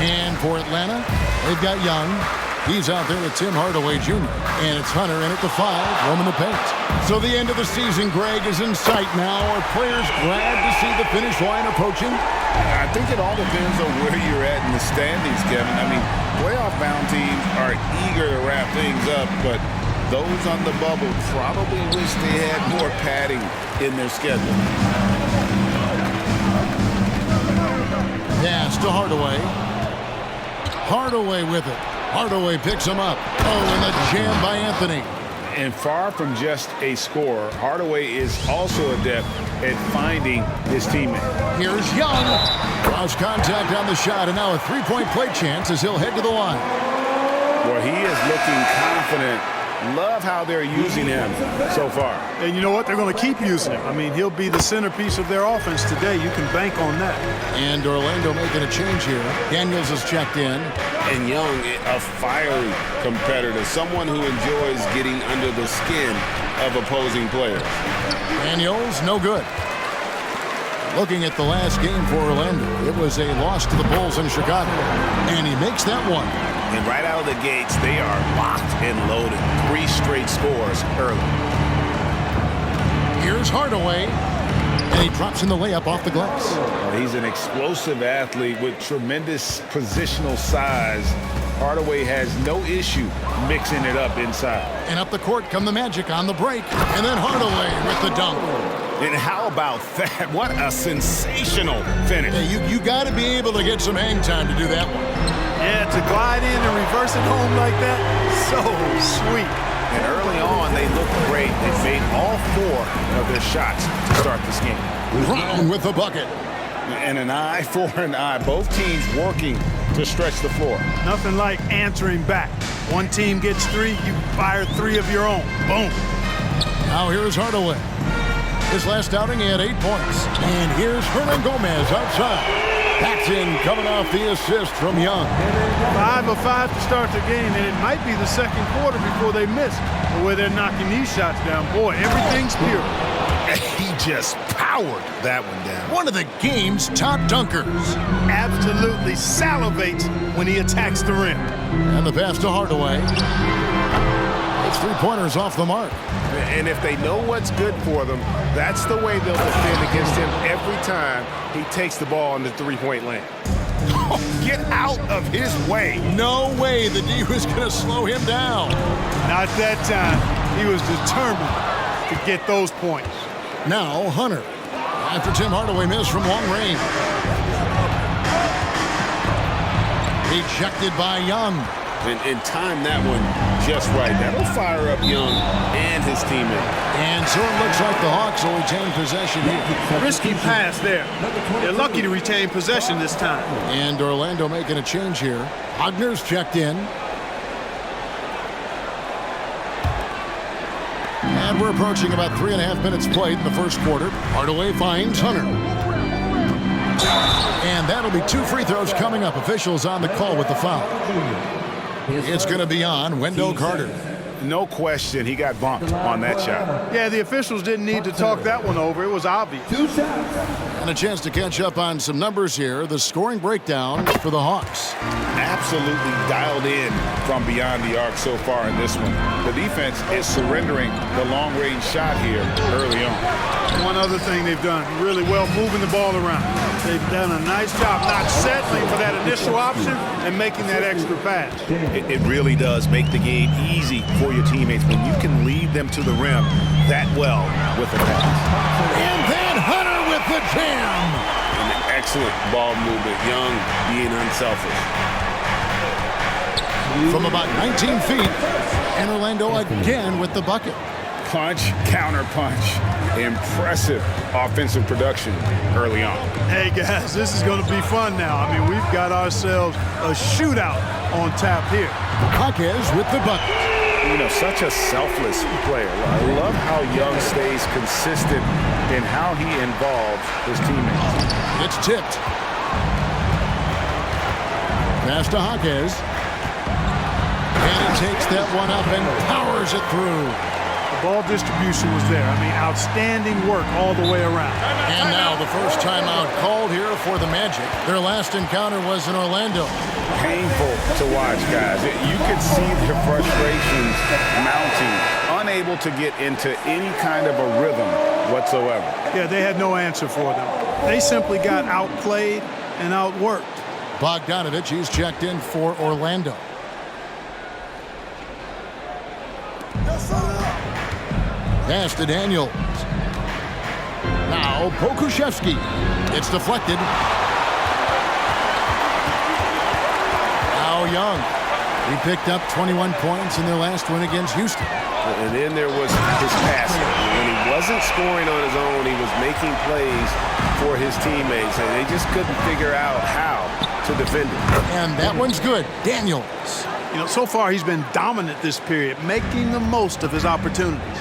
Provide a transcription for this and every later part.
And for Atlanta, they've got Young. He's out there with Tim Hardaway Jr. And it's Hunter in at the 5, roaming the paint. So the end of the season, Greg, is in sight now. Are players glad to see the finish line approaching? I think it all depends on where you're at in the standings, Kevin. I mean, playoff-bound teams are eager to wrap things up, but those on the bubble probably wish they had more padding in their schedule. Pass to Hardaway. Hardaway with it. Hardaway picks him up. Oh, and the jam by Anthony. And far from just a scorer, Hardaway is also adept at finding his teammate. Here's Young. Cross contact on the shot, and now a three-point play chance as he'll head to the line. Well, he is looking confident. Love how they're using him so far. And you know what? They're going to keep using him. I mean, he'll be the centerpiece of their offense today. You can bank on that. And Orlando making a change here. Daniels is checked in. And Young, a fiery competitor, someone who enjoys getting under the skin of opposing players. Daniels, no good. Looking at the last game for Orlando, it was a loss to the Bulls in Chicago. And he makes that one. And right out of the gates, they are locked and loaded. 3 straight scores early. Here's Hardaway. And he drops in the layup off the glass. He's an explosive athlete with tremendous positional size. Hardaway has no issue mixing it up inside. And up the court come the Magic on the break. And then Hardaway with the dunk. And how about that? What a sensational finish. Yeah, you got to be able to get some hang time to do that one. Yeah, to glide in and reverse it home like that, so sweet. And early on, they looked great. They made all 4 of their shots to start this game. Brown with the bucket. And an eye for an eye. Both teams working to stretch the floor. Nothing like answering back. One team gets 3, you fire 3 of your own. Boom. Now here's Hardaway. His last outing, he had 8 points. And here's Hernan Gomez outside. Paxton coming off the assist from Young. 5 of 5 to start the game, and it might be the second quarter before they miss the way they're knocking these shots down. Boy, everything's pure. He just powered that one down. One of the game's top dunkers. Absolutely salivates when he attacks the rim. And the pass to Hardaway. It's 3-pointers off the mark. And if they know what's good for them, that's the way they'll defend against him every time he takes the ball in the 3-point lane. Get out of his way. No way the D was going to slow him down. Not that time. He was determined to get those points. Now Hunter. After Tim Hardaway missed from long range. Rejected by Young. And time that one just right. That'll fire up Young and his teammate. And so it looks like the Hawks will retain possession here. Risky pass there. They're lucky to retain possession this time. And Orlando making a change here. Wagner's checked in. And we're approaching about 3.5 minutes played in the first quarter. Hardaway finds Hunter. And that'll be 2 free throws coming up. Officials on the call with the foul. It's going to be on Wendell Carter. No question, he got bumped on that shot. Yeah, the officials didn't need to talk that one over. It was obvious. And a chance to catch up on some numbers here. The scoring breakdown for the Hawks. Absolutely dialed in from beyond the arc so far in this one. The defense is surrendering the long-range shot here early on. One other thing they've done really well, moving the ball around. They've done a nice job not settling for that initial option and making that extra pass. It really does make the game easy for your teammates when you can lead them to the rim that well with the pass. And then Hunter with the jam. An excellent ball movement. Young being unselfish. From about 19 feet, and Orlando again with the bucket. Punch, counter punch. Impressive offensive production early on. Hey, guys, this is going to be fun now. I mean, we've got ourselves a shootout on tap here. Jaquez with the bucket. You know, such a selfless player. I love how Young stays consistent in how he involves his teammates. It's tipped. Pass to Jaquez. And he takes that one up and powers it through. Ball distribution was there. I mean, outstanding work all the way around. And now the first timeout called here for the Magic. Their last encounter was in Orlando. Painful to watch, guys. You could see their frustrations mounting, unable to get into any kind of a rhythm whatsoever. Yeah, they had no answer for them. They simply got outplayed and outworked. Bogdanovich, he's checked in for Orlando. Pass to Daniels. Now Pokusevski. It's deflected. Now Young. He picked up 21 points in their last win against Houston. And then there was his passing. When he wasn't scoring on his own, he was making plays for his teammates, and they just couldn't figure out how to defend him. And that one's good. Daniels. You know, so far he's been dominant this period, making the most of his opportunities.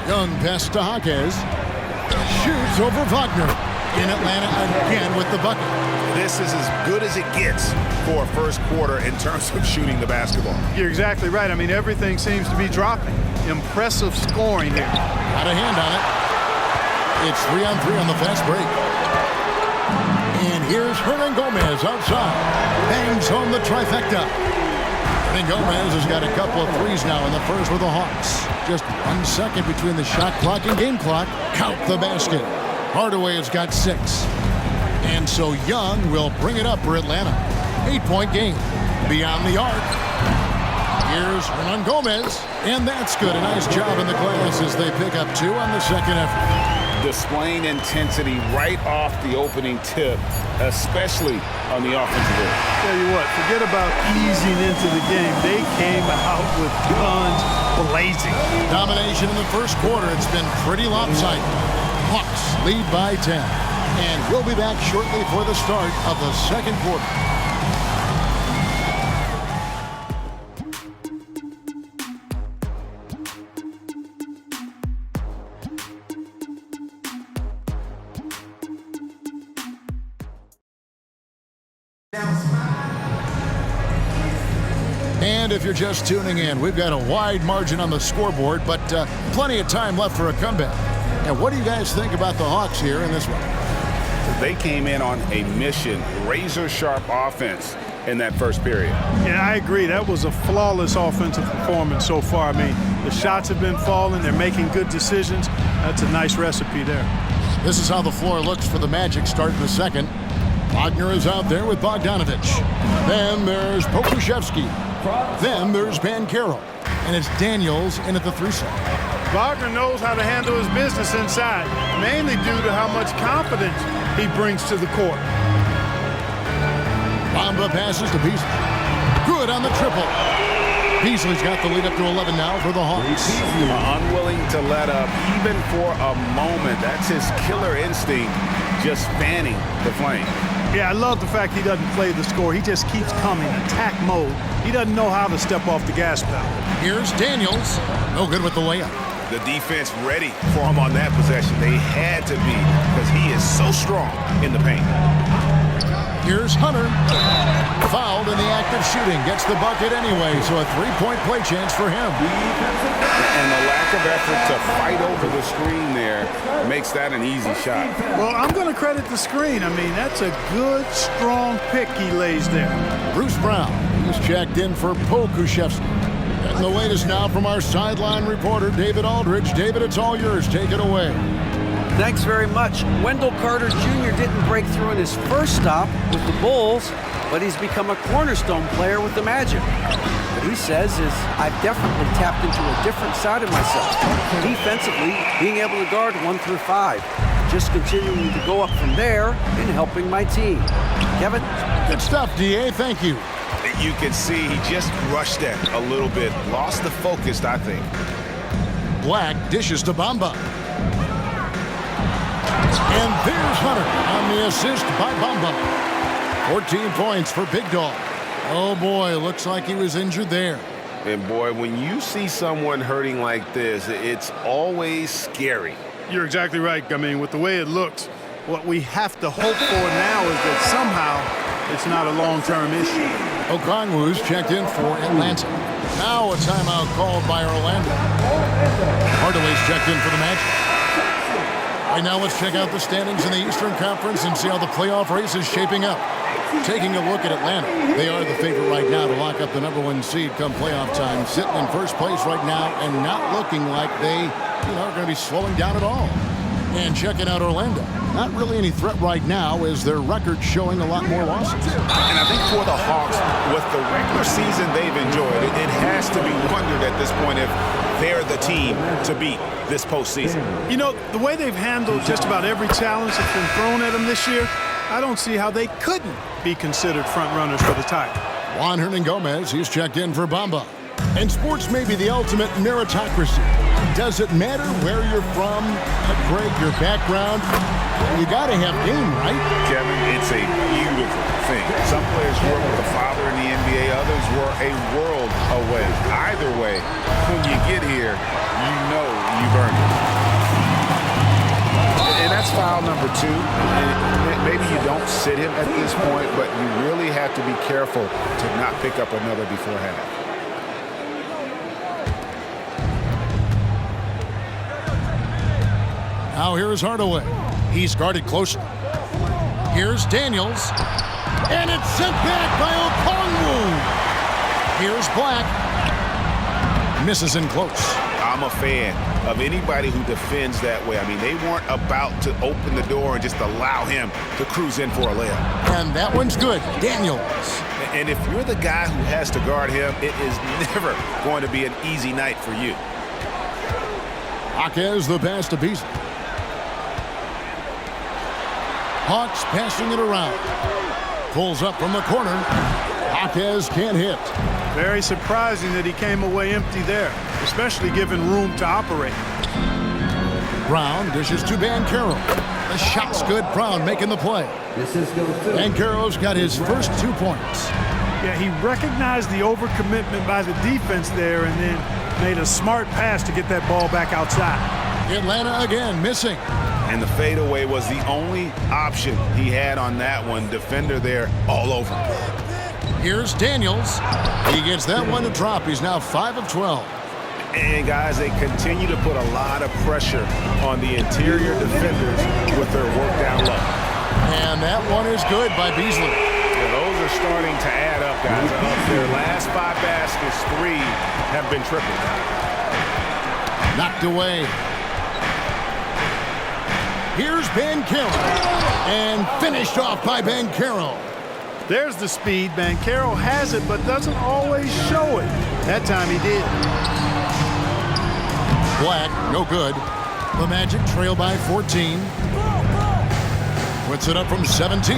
Young pass to Hawkes. Shoots over Wagner. In Atlanta again with the bucket. This is as good as it gets for a first quarter in terms of shooting the basketball. You're exactly right. I mean, everything seems to be dropping. Impressive scoring here. Got a hand on it. It's 3-on-3 on the fast break. And here's Hernan Gomez outside. Bangs home the trifecta. Hernan Gomez has got a couple of threes now in the first with the Hawks. Just 1 second between the shot clock and game clock. Count the basket. Hardaway has got 6. And so Young will bring it up for Atlanta. 8-point game. Beyond the arc. Here's Hernan Gomez. And that's good. A nice job in the glass as they pick up 2 on the second effort. Displaying intensity right off the opening tip, especially on the offensive end. Tell you what, forget about easing into the game. They came out with guns blazing. Domination in the first quarter. It's been pretty lopsided. Hawks lead by 10. And we'll be back shortly for the start of the second quarter. And if you're just tuning in, we've got a wide margin on the scoreboard, but plenty of time left for a comeback. And what do you guys think about the Hawks here in this one? They came in on a mission, razor-sharp offense in that first period. Yeah, I agree. That was a flawless offensive performance so far. I mean, the shots have been falling. They're making good decisions. That's a nice recipe there. This is how the floor looks for the Magic starting the second. Wagner is out there with Bogdanovich. Then there's Pokusevski. Then there's Banchero. And it's Daniels in at the 3 slot. Wagner knows how to handle his business inside, mainly due to how much confidence he brings to the court. Bamba passes to Beasley. Good on the triple. Beasley's got the lead up to 11 now for the Hawks. Unwilling to let up even for a moment. That's his killer instinct, just fanning the flame. Yeah, I love the fact he doesn't play the score. He just keeps coming, attack mode. He doesn't know how to step off the gas pedal. Here's Daniels. No good with the layup. The defense ready for him on that possession. They had to be because he is so strong in the paint. Here's Hunter. Fouled in the act of shooting. Gets the bucket anyway, so a 3-point play chance for him. And the lack of effort to fight over the screen there makes that an easy shot. Well, I'm going to credit the screen. I mean, that's a good, strong pick he lays there. Bruce Brown. He's checked in for Pokusevski. And the latest now from our sideline reporter, David Aldridge. David, it's all yours. Take it away. Thanks very much. Wendell Carter Jr. didn't break through in his first stop with the Bulls, but he's become a cornerstone player with the Magic. What he says is, I've definitely tapped into a different side of myself. Defensively, being able to guard 1 through 5. Just continuing to go up from there and helping my team. Kevin? Good stuff, D.A. Thank you. You can see he just rushed that a little bit. Lost the focus, I think. Black dishes to Bamba. And there's Hunter on the assist by Bamba. 14 points for Big Dog. Oh, boy, looks like he was injured there. And, boy, when you see someone hurting like this, it's always scary. You're exactly right. I mean, with the way it looks, what we have to hope for now is that somehow it's not a long-term issue. Okongwu's checked in for Atlanta. Now a timeout called by Orlando. Hardaway's checked in for the match. Right now, let's check out the standings in the Eastern Conference and see how the playoff race is shaping up. Taking a look at Atlanta, they are the favorite right now to lock up the #1 seed come playoff time, sitting in first place right now and not looking like they are going to be slowing down at all. And checking out Orlando, not really any threat right now as their record showing a lot more losses. And I think for the Hawks, with the regular season they've enjoyed, it has to be wondered at this point if they're the team to beat this postseason. You know, the way they've handled just about every challenge that's been thrown at them this year, I don't see how they couldn't be considered front runners for the title. Juan Hernan-Gomez, he's checked in for Bamba. And sports may be the ultimate meritocracy. Does it matter where you're from, Greg, your background? You got to have game, right? Kevin, it's a beautiful thing. Some players grew up with a father in the NBA, others were a world away. Either way, when you get here, you know you've earned it. And that's foul number 2. And maybe you don't sit him at this point, but you really have to be careful to not pick up another before half. Now here's Hardaway. He's guarded closely. Here's Daniels. And it's sent back by Okongwu. Here's Black. Misses in close. I'm a fan of anybody who defends that way. I mean, they weren't about to open the door and just allow him to cruise in for a layup. And that one's good. Daniels. And if you're the guy who has to guard him, it is never going to be an easy night for you. Jaquez the pass to Beasley. Hawks passing it around. Pulls up from the corner. Jaquez can't hit. Very surprising that he came away empty there, especially given room to operate. Brown dishes to Banchero. The shot's good. Brown making the play. Banchero's got his first 2 points. Yeah, he recognized the overcommitment by the defense there and then made a smart pass to get that ball back outside. Atlanta again missing. And the fadeaway was the only option he had on that one. Defender there all over him. Here's Daniels. He gets that one to drop. He's now 5 of 12. And, guys, they continue to put a lot of pressure on the interior defenders with their work down low. And that one is good by Beasley. Yeah, those are starting to add up, guys. Of their last 5 baskets, 3 have been tripled. Knocked away. Here's Banchero. And finished off by Banchero. There's the speed. Banchero has it, but doesn't always show it. That time he did. Black, no good. The Magic trail by 14. Puts it up from 17,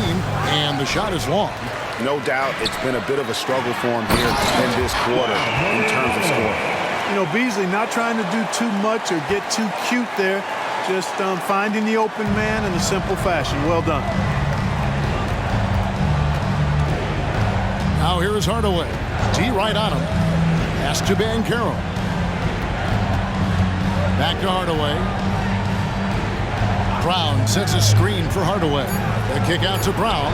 and the shot is long. No doubt it's been a bit of a struggle for him here in this quarter in terms of scoring. You know, Beasley not trying to do too much or get too cute there. Just finding the open man in a simple fashion. Well done. Now here is Hardaway. T right on him. Pass to Banchero. Back to Hardaway. Brown sets a screen for Hardaway. The kick out to Brown.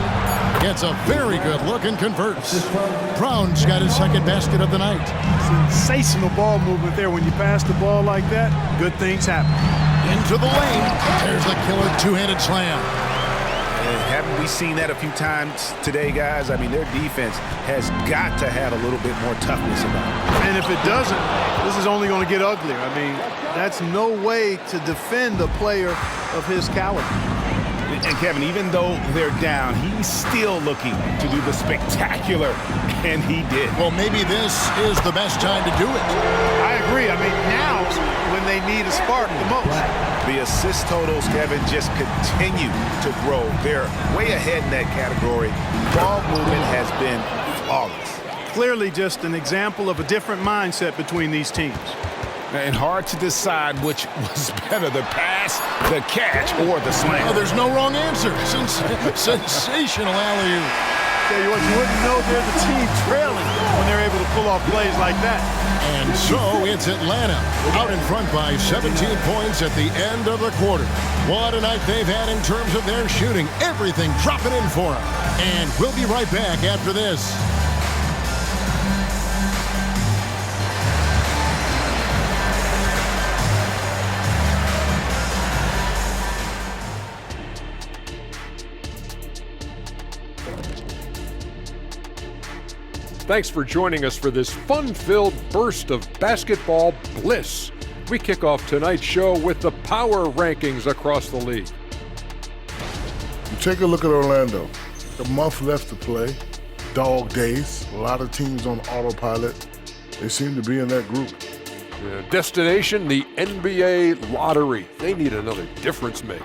Gets a very good look and converts. Brown's got his second basket of the night. Sensational ball movement there. When you pass the ball like that, good things happen. Into the lane. There's the killer two-handed slam. Haven't we seen that a few times today, guys? I mean, their defense has got to have a little bit more toughness about it. And if it doesn't, this is only going to get uglier. I mean, that's no way to defend a player of his caliber. And Kevin, even though they're down, he's still looking to do the spectacular, and he did. Well, maybe this is the best time to do it. I agree. I mean, now's when they need a spark the most. The assist totals, Kevin, just continue to grow. They're way ahead in that category. Ball movement has been flawless. Clearly just an example of a different mindset between these teams. And hard to decide which was better, the pass, the catch, or the slam. Oh, there's no wrong answer. Sensational alley-oop. Tell you what, you wouldn't know they're the team trailing when they're able to pull off plays like that. And so it's Atlanta out in front by 17 points at the end of the quarter. What a night they've had in terms of their shooting. Everything dropping in for them. And we'll be right back after this. Thanks for joining us for this fun-filled burst of basketball bliss. We kick off tonight's show with the power rankings across the league. You take a look at Orlando. A month left to play. Dog days. A lot of teams on autopilot. They seem to be in that group. Destination, the NBA lottery. They need another difference maker.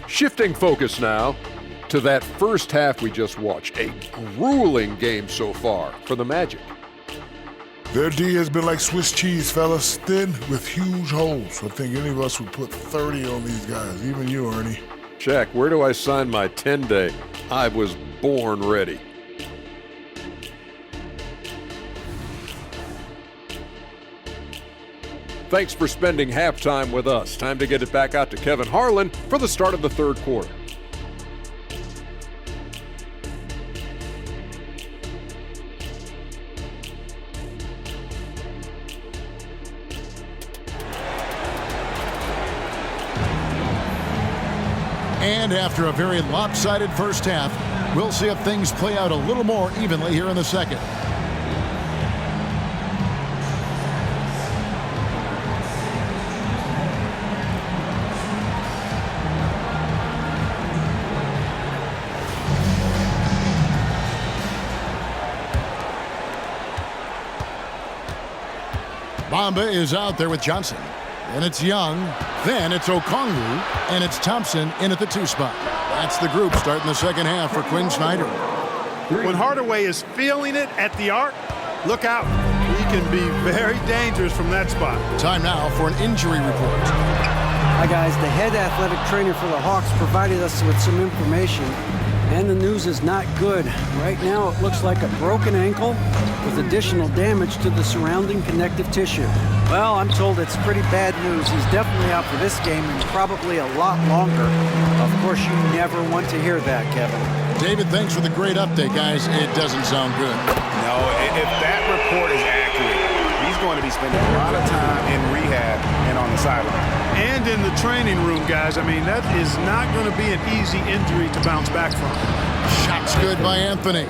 Shifting focus now to that first half we just watched. A grueling game so far for the Magic. Their D has been like Swiss cheese, fellas. Thin with huge holes. I think any of us would put 30 on these guys. Even you, Ernie. Shaq, where do I sign my 10-day? I was born ready. Thanks for spending halftime with us. Time to get it back out to Kevin Harlan for the start of the third quarter. And after a very lopsided first half, we'll see if things play out a little more evenly here in the second. Bamba is out there with Johnson. And it's Young, then it's Okongwu, and it's Thompson in at the 2 spot. That's the group starting the second half for Quinn Snyder. When Hardaway is feeling it at the arc, look out. He can be very dangerous from that spot. Time now for an injury report. Hi, guys. The head athletic trainer for the Hawks provided us with some information, and the news is not good. Right now, it looks like a broken ankle with additional damage to the surrounding connective tissue. Well, I'm told it's pretty bad news. He's definitely out for this game and probably a lot longer. Of course, you never want to hear that, Kevin. David, thanks for the great update, guys. It doesn't sound good. No, if that report is accurate, he's going to be spending a lot of time in rehab and on the sideline. And in the training room, guys. I mean, that is not going to be an easy injury to bounce back from. Shot's good by Anthony.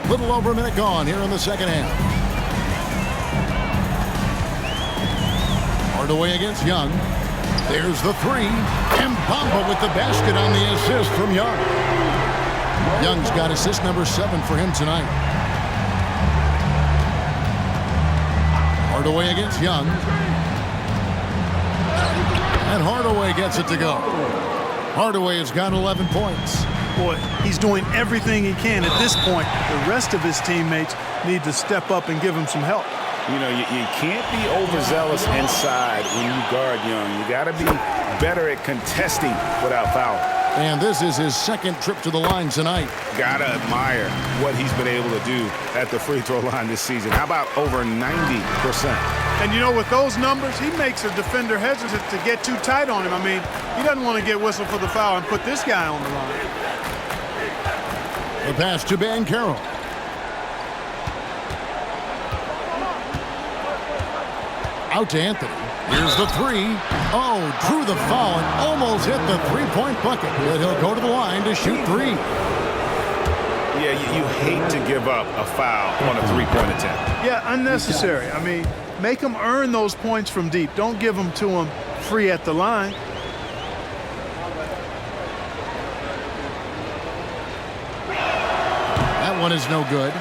Little over a minute gone here in the second half. Hardaway against Young. There's the 3. And Bamba with the basket on the assist from Young. Young's got assist number 7 for him tonight. Hardaway against Young. And Hardaway gets it to go. Hardaway has got 11 points. Boy, he's doing everything he can at this point. The rest of his teammates need to step up and give him some help. You know, you can't be overzealous inside when you guard Young. You got to be better at contesting without fouling. And this is his second trip to the line tonight. Got to admire what he's been able to do at the free throw line this season. How about over 90%? And, you know, with those numbers, he makes a defender hesitant to get too tight on him. I mean, he doesn't want to get whistled for the foul and put this guy on the line. The pass to Banchero. Out to Anthony. Here's the 3. Oh, drew the foul and almost hit the three-point bucket. But he'll go to the line to shoot 3. Yeah, you hate to give up a foul on a three-point attempt. Yeah, unnecessary. I mean, make them earn those points from deep. Don't give them to them free at the line. That one is no good.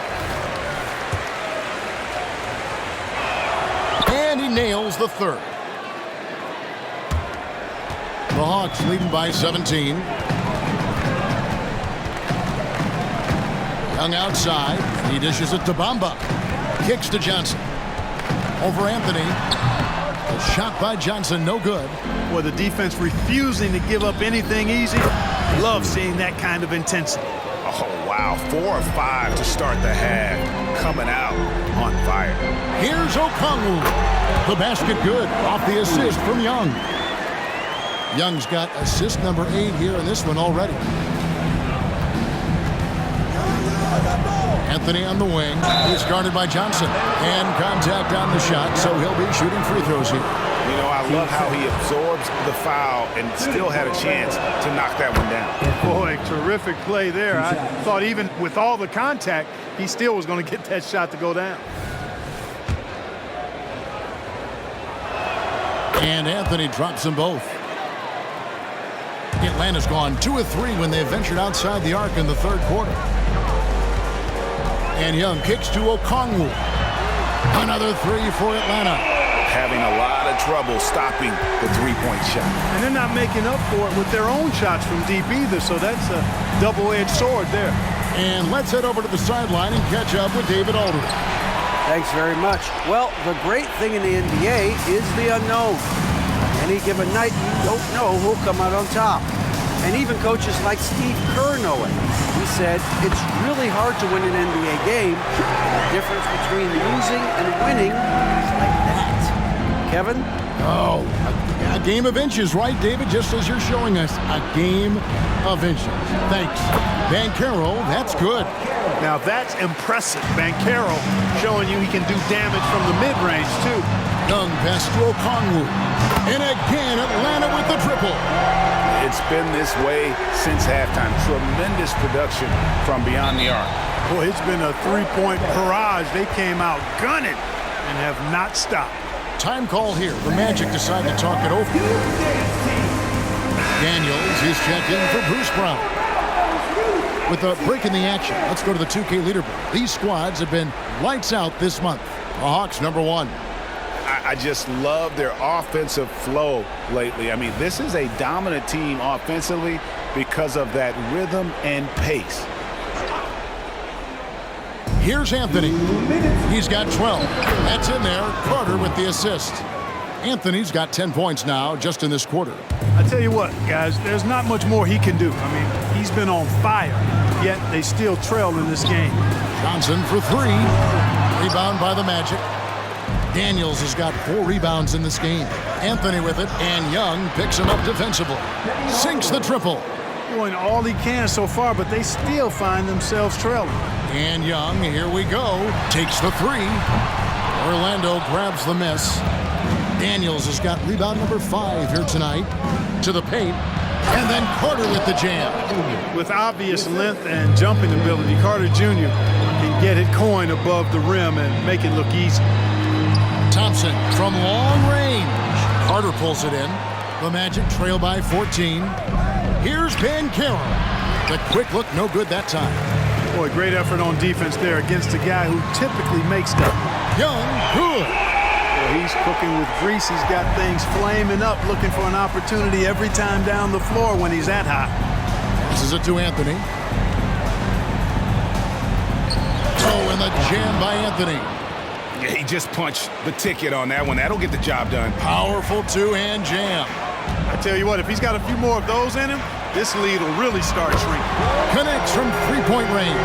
And he nails the 3rd. The Hawks leading by 17. Young outside. He dishes it to Bamba. Kicks to Johnson. Over Anthony. A shot by Johnson, no good. Boy, the defense refusing to give up anything easy. Love seeing that kind of intensity. Oh, wow. 4 or 5 to start the half. Coming out on fire. Here's Okongwu. The basket good off the assist from Young. Young's got assist number 8 here in this one already. Anthony on the wing. He's guarded by Johnson. And contact on the shot, so he'll be shooting free throws here. You know, I love how he absorbs the foul and still had a chance to knock that one down. Boy, terrific play there. I thought even with all the contact, he still was going to get that shot to go down. And Anthony drops them both. Atlanta's gone 2 of 3 when they ventured outside the arc in the third quarter. And Young kicks to Okongwu. Another 3 for Atlanta. Having a lot of trouble stopping the three-point shot. And they're not making up for it with their own shots from deep either, so that's a double-edged sword there. And let's head over to the sideline and catch up with David Aldridge. Thanks very much. Well, the great thing in the NBA is the unknown. Any given night, you don't know who'll come out on top. And even coaches like Steve Kerr know it. He said, it's really hard to win an NBA game. The difference between losing and winning is like that. Kevin? Oh, a game of inches, right, David? Just as you're showing us, a game of inches. Thanks. Banchero, that's good. Now that's impressive. Banchero showing you he can do damage from the mid-range, too. Young pass to Okongwu. And again, Atlanta with the triple. It's been this way since halftime. Tremendous production from beyond the arc. Boy, it's been a three-point barrage. They came out gunning and have not stopped. Time call here. The Magic decide to talk it over. Daniels is checked in for Bruce Brown. With a break in the action, let's go to the 2K leaderboard. These squads have been lights out this month. The Hawks #1. I just love their offensive flow lately. I mean, this is a dominant team offensively because of that rhythm and pace. Here's Anthony. He's got 12. That's in there. Carter with the assist. Anthony's got 10 points now just in this quarter. I tell you what, guys, there's not much more he can do. I mean, he's been on fire, yet they still trail in this game. Johnson for 3. Rebound by the Magic. Daniels has got 4 rebounds in this game. Anthony with it, and Young picks him up defensively. Sinks the triple. Doing all he can so far, but they still find themselves trailing. And Young, here we go, takes the 3. Orlando grabs the miss. Daniels has got rebound number 5 here tonight. To the paint. And then Carter with the jam. With obvious length and jumping ability, Carter Jr. can get it coin above the rim and make it look easy. Thompson from long range. Carter pulls it in. The Magic trail by 14. Here's Banchero. The quick look, no good that time. Boy, great effort on defense there against a guy who typically makes stuff. Young, good. Well, he's cooking with grease. He's got things flaming up, looking for an opportunity every time down the floor when he's that hot. This is it to Anthony. Oh, and the jam by Anthony. Yeah, he just punched the ticket on that one. That'll get the job done. Powerful two-hand jam. I tell you what, if he's got a few more of those in him, this lead will really start shrinking. Connects from three-point range.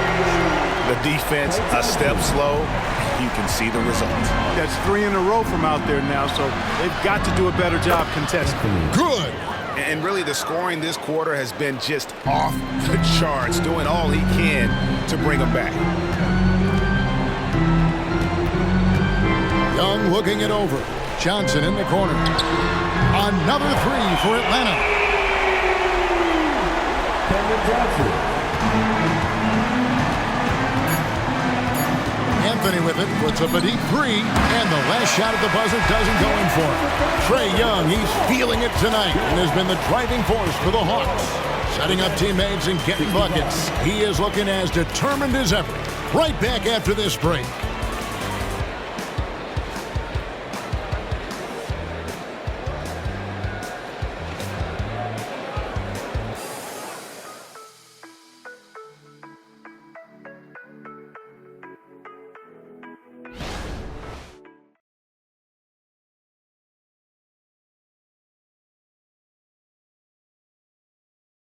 The defense a step slow. You can see the results. That's 3 in a row from out there now, so they've got to do a better job contesting. Good. And really, the scoring this quarter has been just off the charts, doing all he can to bring them back. Young looking it over. Johnson in the corner. Another 3 for Atlanta. Anthony with it, puts up a deep 3, and the last shot at the buzzer doesn't go in for him. Trae Young, he's feeling it tonight, and has been the driving force for the Hawks. Setting up teammates and getting buckets. He is looking as determined as ever. Right back after this break.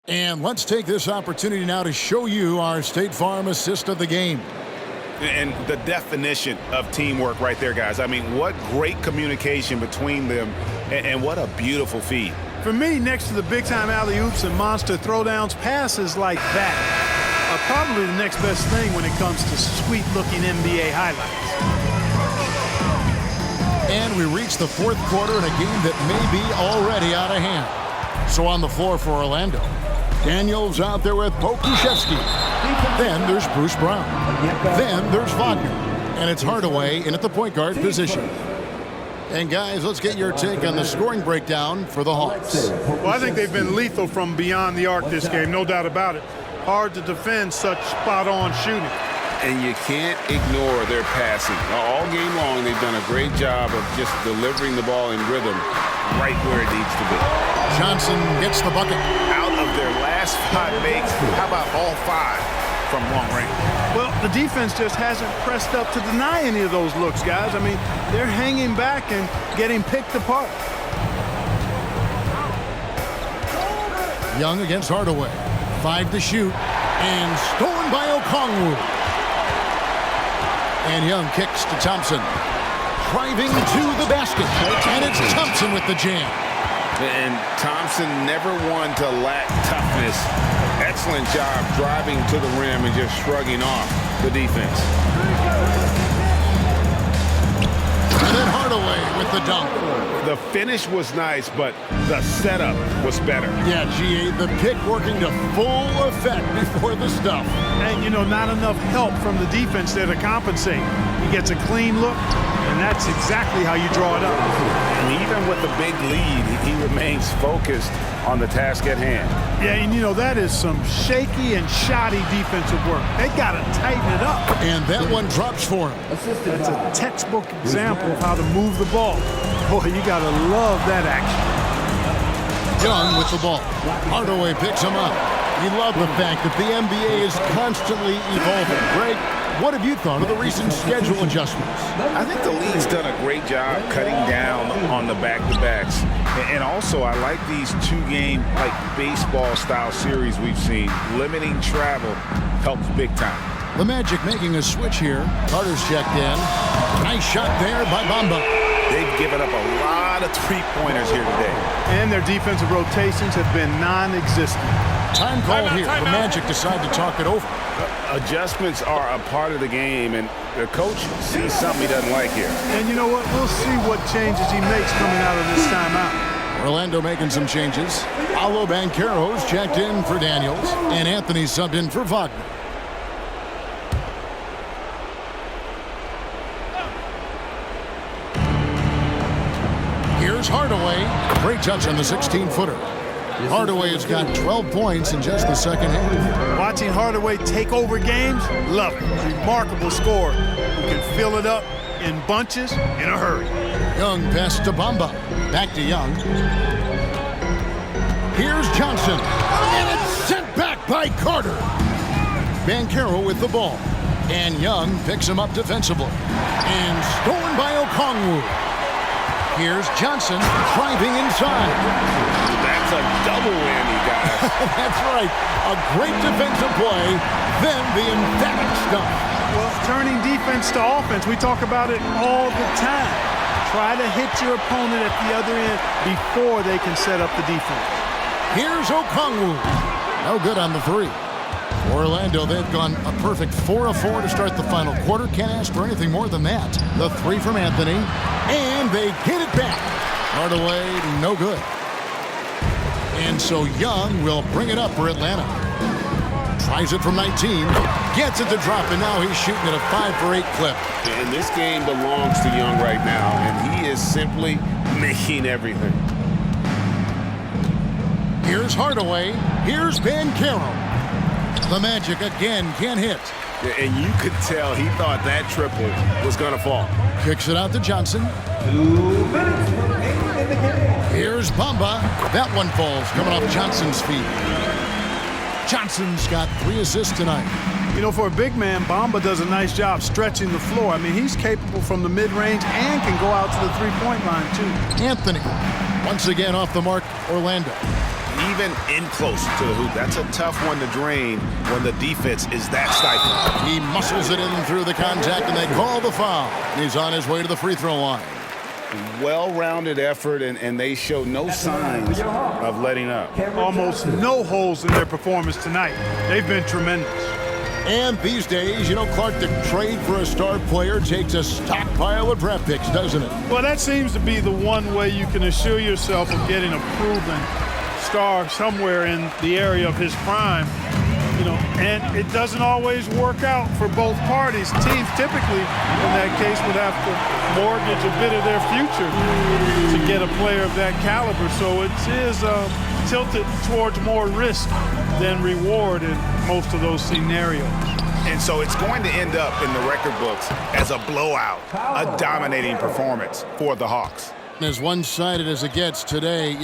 And let's take this opportunity now to show you our State Farm assist of the game. And the definition of teamwork right there, guys. I mean, what great communication between them, and what a beautiful feed. For me, next to the big-time alley-oops and monster throwdowns, passes like that are probably the next best thing when it comes to sweet-looking NBA highlights. And we reach the fourth quarter in a game that may be already out of hand. So on the floor for Orlando, Daniels out there with Pokuševski. Then there's Bruce Brown. Then there's Wagner. And it's Hardaway in at the point guard position. And guys, let's get your take on the scoring breakdown for the Hawks. Well, I think they've been lethal from beyond the arc this game, no doubt about it. Hard to defend such spot-on shooting. And you can't ignore their passing. All game long, they've done a great job of just delivering the ball in rhythm right where it needs to be. Johnson gets the bucket. Out of their last 5 makes, how about all 5 from long range? Well, the defense just hasn't pressed up to deny any of those looks, guys. I mean, they're hanging back and getting picked apart. Young against Hardaway. 5 to shoot. And stolen by Okongwu. And Young kicks to Thompson. Driving to the basket. And it's Thompson with the jam. And Thompson never one to lack toughness. Excellent job driving to the rim and just shrugging off the defense. And then Hardaway with the dunk. The finish was nice, but the setup was better. Yeah, GA, the pick working to full effect before the stuff. And, you know, not enough help from the defense there to compensate. He gets a clean look, and that's exactly how you draw it up. And even with the big lead, he remains focused on the task at hand. Yeah, and, you know, that is some shaky and shoddy defensive work. They got to tighten it up. And that one drops for him. That's a textbook example of how to move the ball. Boy, you got to love that action. Young with the ball. Hardaway picks him up. You love the fact that the NBA is constantly evolving. Greg, what have you thought of the recent schedule adjustments? I think the league's done a great job cutting down on the back-to-backs. And also, I like these 2-game, like baseball-style series we've seen. Limiting travel helps big time. The Magic making a switch here. Carter's checked in. Nice shot there by Bamba. They've given up a lot of three-pointers here today. And their defensive rotations have been non-existent. Time call here. The Magic decide to talk it over. Adjustments are a part of the game, and the coach sees something he doesn't like here. And you know what? We'll see what changes he makes coming out of this timeout. Orlando making some changes. Paolo Banchero's checked in for Daniels, and Anthony subbed in for Wagner. Here's Hardaway. Great touch on the 16-footer. Hardaway has got 12 points in just the second half. Watching Hardaway take over games, love it. Remarkable scorer who can fill it up in bunches in a hurry. Young pass to Bamba. Back to Young. Here's Johnson. And it's sent back by Carter. Banchero with the ball. And Young picks him up defensively. And stolen by Okongwu. Here's Johnson driving inside. That's a double whammy, guys. That's right. A great defensive play, then the emphatic stuff. Well, turning defense to offense, we talk about it all the time. Try to hit your opponent at the other end before they can set up the defense. Here's Okongwu. No good on the 3. For Orlando, they've gone a perfect 4 of 4 to start the final quarter. Can't ask for anything more than that. The 3 from Anthony, and they get it back. Hardaway, no good. And so Young will bring it up for Atlanta. Tries it from 19, gets it to drop, and now he's shooting at a 5 for 8 clip. And this game belongs to Young right now, and he is simply making everything. Here's Hardaway. Here's Banchero. The Magic again can't hit. And you could tell he thought that triple was going to fall. Kicks it out to Johnson. Here's Bamba. That one falls, coming off Johnson's feet. Johnson's got 3 assists tonight. You know, for a big man, Bamba does a nice job stretching the floor. I mean, he's capable from the mid-range and can go out to the three-point line, too. Anthony, once again off the mark, Orlando. Even in close to the hoop, that's a tough one to drain when the defense is that stifling. He muscles it in through the contact, and they call the foul. He's on his way to the free throw line. Well-rounded effort, and they show no signs of letting up. Almost no holes in their performance tonight. They've been tremendous. And these days, Clark, the trade for a star player takes a stockpile of draft picks, doesn't it? Well, that seems to be the one way you can assure yourself of getting a proven star somewhere in the area of his prime. And it doesn't always work out for both parties. Teams typically, in that case, would have to mortgage a bit of their future to get a player of that caliber. So it is tilted towards more risk than reward in most of those scenarios. And so it's going to end up in the record books as a blowout, a dominating performance for the Hawks. As one-sided as it gets today,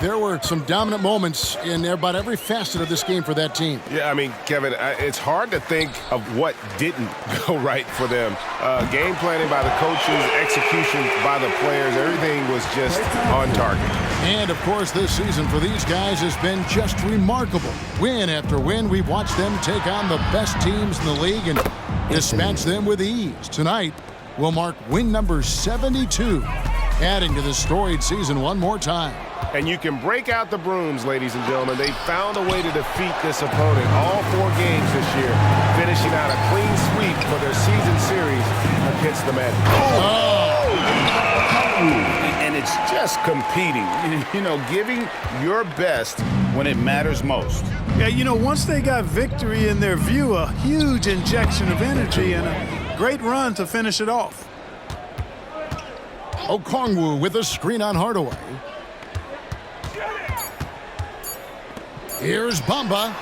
there were some dominant moments in about every facet of this game for that team. Yeah, I mean, Kevin, it's hard to think of what didn't go right for them. Game planning by the coaches, execution by the players, everything was just on target. And, of course, this season for these guys has been just remarkable. Win after win, we've watched them take on the best teams in the league and dispatch them with ease. Tonight will mark win number 72. Adding to the storied season one more time. And you can break out the brooms, ladies and gentlemen. They found a way to defeat this opponent all 4 games this year, finishing out a clean sweep for their season series against the Magic. And it's just competing, giving your best when it matters most. Yeah, once they got victory in their view, a huge injection of energy and a great run to finish it off. Okongwu with a screen on Hardaway. Here's Bamba.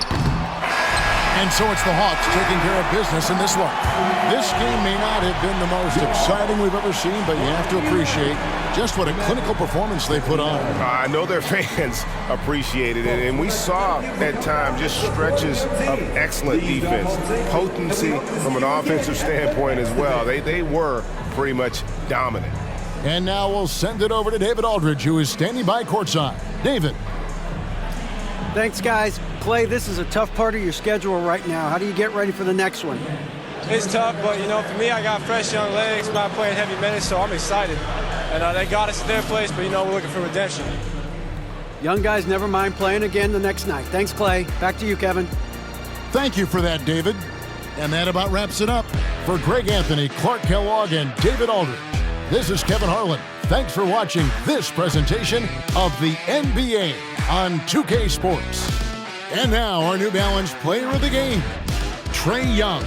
And so it's the Hawks taking care of business in this one. This game may not have been the most exciting we've ever seen, but you have to appreciate just what a clinical performance they put on. I know their fans appreciated it, and we saw at times just stretches of excellent defense, potency from an offensive standpoint as well. They were pretty much dominant. And now we'll send it over to David Aldridge, who is standing by courtside. David. Thanks, guys. Clay, this is a tough part of your schedule right now. How do you get ready for the next one? It's tough, but, for me, I got fresh young legs. I'm not playing heavy minutes, so I'm excited. And they got us at their place, but, we're looking for redemption. Young guys never mind playing again the next night. Thanks, Clay. Back to you, Kevin. Thank you for that, David. And that about wraps it up. For Greg Anthony, Clark Kellogg, and David Aldridge, this is Kevin Harlan. Thanks for watching this presentation of the NBA on 2K Sports. And now our New Balance Player of the Game, Trae Young.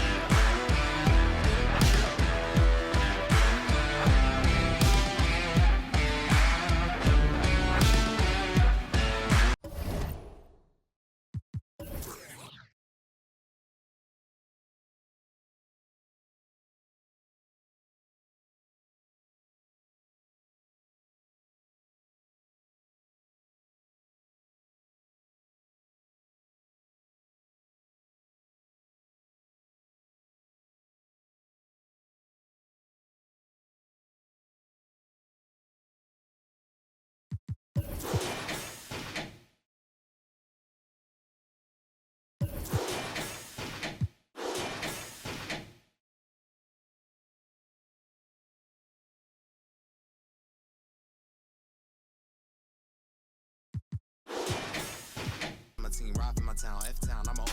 Team, ride for my town, F-Town, I'm a